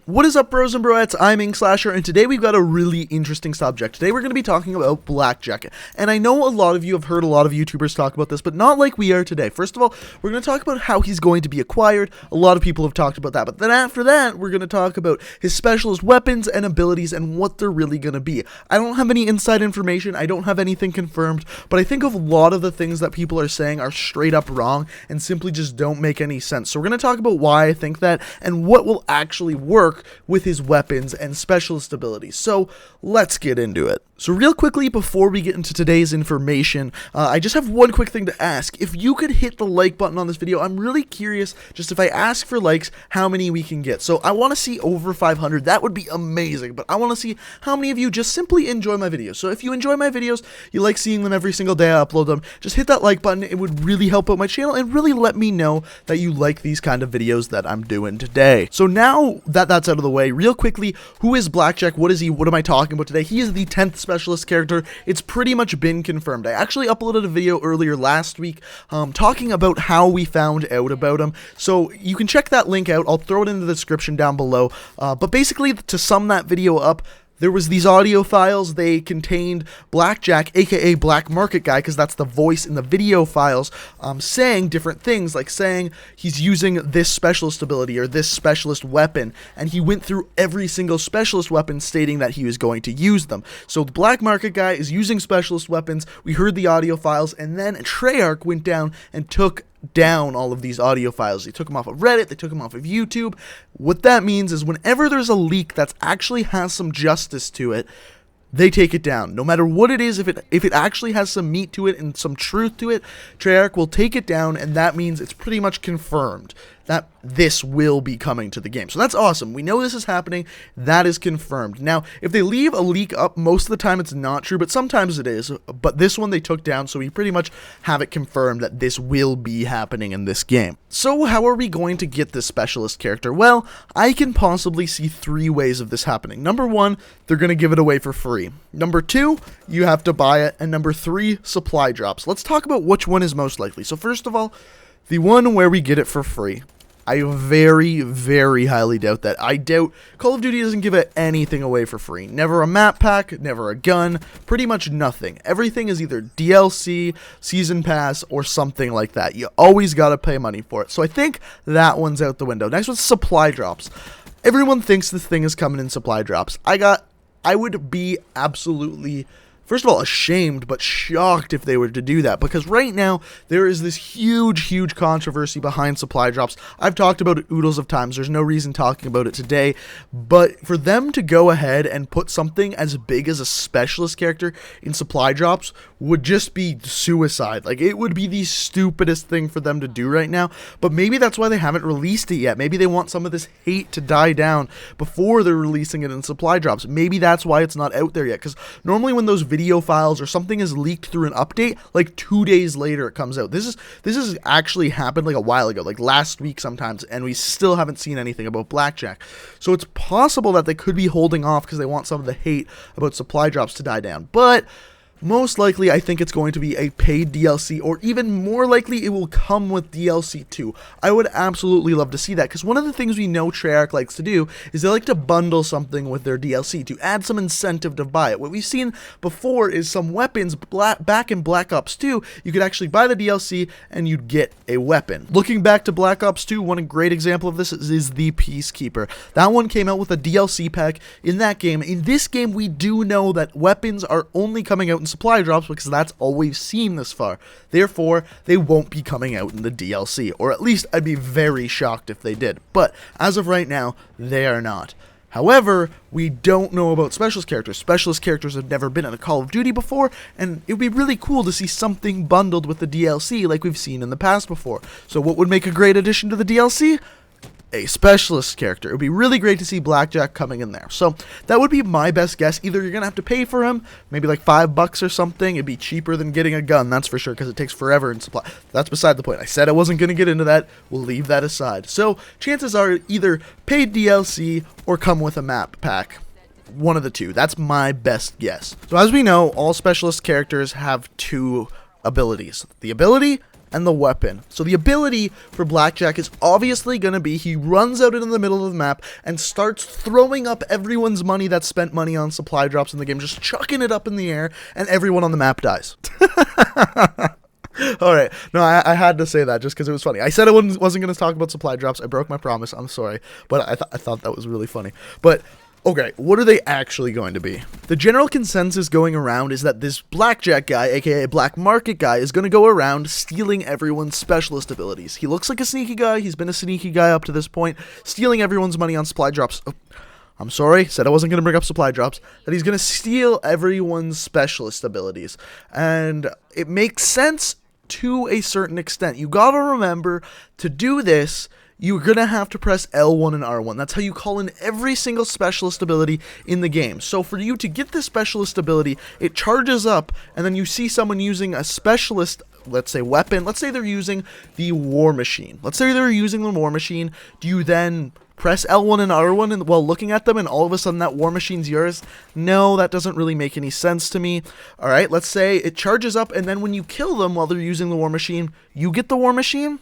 What is up, bros and broettes? I'm Inkslasher, and today we've got a really interesting subject. Today we're going to be talking about Blackjack, and I know a lot of you have heard a lot of YouTubers talk about this, but not like we are today. First of all, we're going to talk about how he's going to be acquired. A lot of people have talked about that, but then after that, we're going to talk about his specialist weapons and abilities and what they're really going to be. I don't have any inside information, I don't have anything confirmed, but I think a lot of the things that people are saying are straight up wrong and simply just don't make any sense. So we're going to talk about why I think that and what will actually work with his weapons and specialist abilities. So let's get into it. So real quickly before we get into today's information, I just have one quick thing to ask. If you could hit the like button on this video, I'm really curious just if I ask for likes, how many we can get. So I want to see over 500. That would be amazing, but I want to see how many of you just simply enjoy my videos. So if you enjoy my videos, you like seeing them every single day I upload them, just hit that like button. It would really help out my channel and really let me know that you like these kind of videos that I'm doing today. So now that that's out of the way, real quickly, who is Blackjack? What is he? What am I talking about today? He is the 10th specialist character. It's pretty much been confirmed. I actually uploaded a video earlier last week talking about how we found out about him, so you can check that link out. I'll throw it in the description down below, but basically to sum that video up, there was these audio files. They contained Blackjack, aka Black Market Guy, because that's the voice in the video files, saying different things, like saying he's using this specialist ability or this specialist weapon, and he went through every single specialist weapon stating that he was going to use them. So the Black Market Guy is using specialist weapons. We heard the audio files, and then Treyarch went down and took down all of these audio files. They took them off of Reddit, they took them off of YouTube. What that means is whenever there's a leak that actually has some justice to it, they take it down. No matter what it is, if it actually has some meat to it and some truth to it, Treyarch will take it down, and that means it's pretty much confirmed that this will be coming to the game. So that's awesome. We know this is happening. That is confirmed. Now, if they leave a leak up, most of the time it's not true, but sometimes it is. But this one they took down, so we pretty much have it confirmed that this will be happening in this game. So how are we going to get this specialist character? Well, I can possibly see 3 ways of this happening. Number 1, they're going to give it away for free. Number 2, you have to buy it. And number 3, supply drops. Let's talk about which one is most likely. So first of all, the one where we get it for free. I very, very highly doubt that. I doubt Call of Duty doesn't give anything away for free. Never a map pack, never a gun, pretty much nothing. Everything is either DLC, Season Pass, or something like that. You always gotta pay money for it. So I think that one's out the window. Next one's supply drops. Everyone thinks this thing is coming in supply drops. I would be absolutely, first of all, ashamed, but shocked if they were to do that, because right now, there is this huge controversy behind supply drops. I've talked about it oodles of times. There's no reason talking about it today, but for them to go ahead and put something as big as a specialist character in supply drops would just be suicide. Like, it would be the stupidest thing for them to do right now, but maybe that's why they haven't released it yet. Maybe they want some of this hate to die down before they're releasing it in supply drops. Maybe that's why it's not out there yet, because normally when those video files or something is leaked through an update, like 2 days later it comes out. This has actually happened like a while ago, like last week sometimes, and we still haven't seen anything about Blackjack. So it's possible that they could be holding off because they want some of the hate about supply drops to die down. But most likely, I think it's going to be a paid DLC, or even more likely, it will come with DLC too. I would absolutely love to see that, because one of the things we know Treyarch likes to do is they like to bundle something with their DLC to add some incentive to buy it. What we've seen before is some weapons. Back in Black Ops 2, you could actually buy the DLC and you'd get a weapon. Looking back to Black Ops 2, one great example of this is the Peacekeeper. That one came out with a DLC pack in that game. In this game, we do know that weapons are only coming out in supply drops, because that's all we've seen this far. Therefore, they won't be coming out in the DLC, or at least I'd be very shocked if they did. But as of right now, they are not. However, we don't know about specialist characters. Specialist characters have never been in a Call of Duty before, and it would be really cool to see something bundled with the DLC like we've seen in the past before. So what would make a great addition to the DLC? A specialist character. It would be really great to see Blackjack coming in there. So that would be my best guess. Either you're gonna have to pay for him, maybe like $5 or something. It'd be cheaper than getting a gun, that's for sure, because it takes forever in supply. That's beside the point. I said I wasn't gonna get into that. We'll leave that aside. So chances are either paid DLC or come with a map pack. One of the two. That's my best guess. So as we know, all specialist characters have 2 abilities: the ability and the weapon. So the ability for Blackjack is obviously going to be he runs out into the middle of the map and starts throwing up everyone's money that spent money on supply drops in the game, just chucking it up in the air, and everyone on the map dies. Alright, no, I had to say that just because it was funny. I said I wasn't going to talk about supply drops. I broke my promise. I'm sorry. But I thought that was really funny. But, okay, what are they actually going to be? The general consensus going around is that this Blackjack guy, aka Black Market guy, is going to go around stealing everyone's specialist abilities. He looks like a sneaky guy. He's been a sneaky guy up to this point, stealing everyone's money on supply drops. Oh, I'm sorry, said I wasn't going to bring up supply drops, that he's going to steal everyone's specialist abilities. And it makes sense to a certain extent. You gotta remember, to do this, you're gonna have to press L1 and R1. That's how you call in every single specialist ability in the game. So for you to get this specialist ability, it charges up, and then you see someone using a specialist, let's say weapon, let's say they're using the War Machine. Let's say they're using the War Machine. Do you then press L1 and R1 while looking at them, and all of a sudden that War Machine's yours? No, that doesn't really make any sense to me. Alright, let's say it charges up, and then when you kill them while they're using the War Machine, you get the War Machine?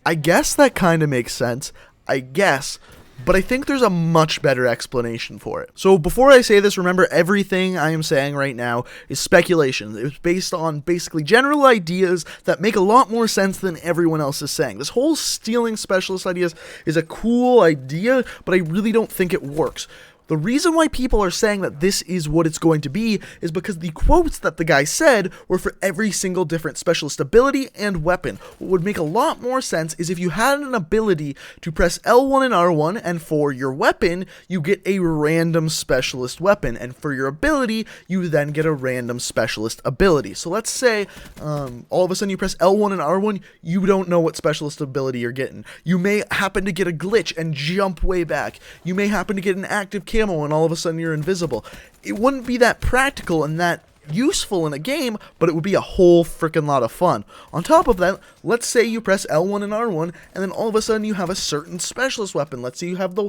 I guess that kind of makes sense. I guess. But I think there's a much better explanation for it. So before I say this, remember everything I am saying right now is speculation. It's based on basically general ideas that make a lot more sense than everyone else is saying. This whole stealing specialist ideas is a cool idea, but I really don't think it works. The reason why people are saying that this is what it's going to be is because the quotes that the guy said were for every single different specialist ability and weapon. What would make a lot more sense is if you had an ability to press L1 and R1, and for your weapon, you get a random specialist weapon, and for your ability, you then get a random specialist ability. So let's say, all of a sudden you press L1 and R1, you don't know what specialist ability you're getting. You may happen to get a glitch and jump way back. You may happen to get an active camo and all of a sudden you're invisible. It wouldn't be that practical and that useful in a game, but it would be a whole freaking lot of fun. On top of that, let's say you press L1 and R1, and then all of a sudden you have a certain specialist weapon. Let's say you have the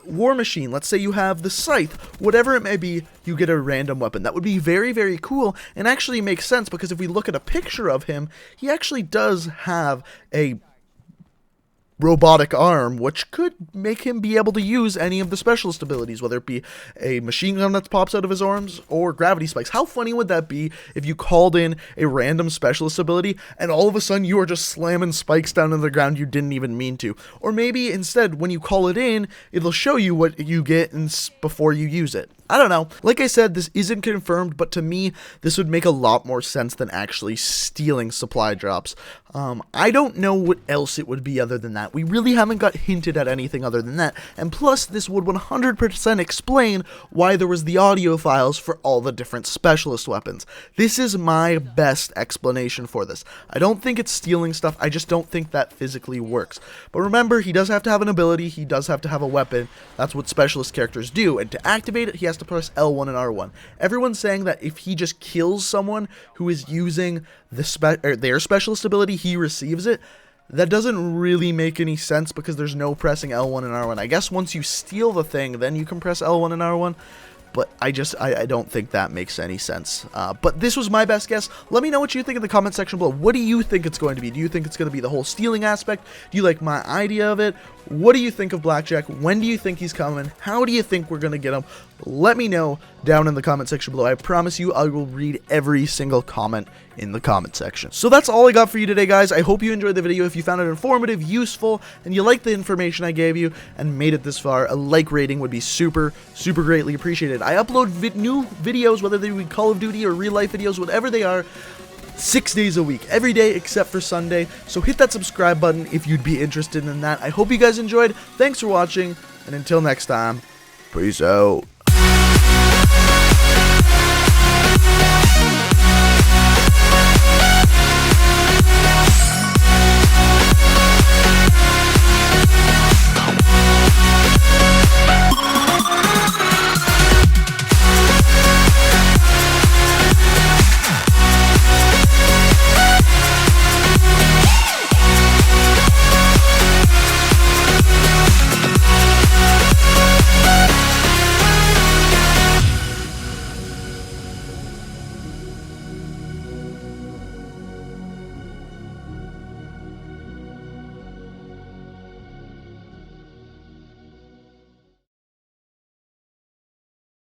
War Machine. Let's say you have the Scythe. Whatever it may be, you get a random weapon. That would be very, very cool, and actually makes sense because if we look at a picture of him, he actually does have a robotic arm, which could make him be able to use any of the specialist abilities, whether it be a machine gun that pops out of his arms or gravity spikes. How funny would that be if you called in a random specialist ability and all of a sudden you are just slamming spikes down into the ground you didn't even mean to? Or maybe instead, when you call it in, it'll show you what you get before you use it. I don't know. Like I said, this isn't confirmed, but to me, this would make a lot more sense than actually stealing supply drops. I don't know what else it would be other than that. We really haven't got hinted at anything other than that. And plus, this would 100% explain why there was the audio files for all the different specialist weapons. This is my best explanation for this. I don't think it's stealing stuff. I just don't think that physically works. But remember, he does have to have an ability. He does have to have a weapon. That's what specialist characters do. And to activate it, he has to press L1 and R1. Everyone's saying that if he just kills someone who is using their specialist ability, he receives it. That doesn't really make any sense because there's no pressing L1 and R1. I guess once you steal the thing, then you can press L1 and R1. But I don't think that makes any sense. But this was my best guess. Let me know what you think in the comment section below. What do you think it's going to be? Do you think it's going to be the whole stealing aspect? Do you like my idea of it? What do you think of Blackjack? When do you think he's coming? How do you think we're going to get him? Let me know down in the comment section below. I promise you I will read every single comment in the comment section. So that's all I got for you today, guys. I hope you enjoyed the video. If you found it informative, useful, and you liked the information I gave you and made it this far, a like rating would be super, super greatly appreciated. I upload new videos, whether they be Call of Duty or real life videos, whatever they are, 6 days a week, every day except for Sunday. So hit that subscribe button if you'd be interested in that. I hope you guys enjoyed. Thanks for watching, and until next time, peace out.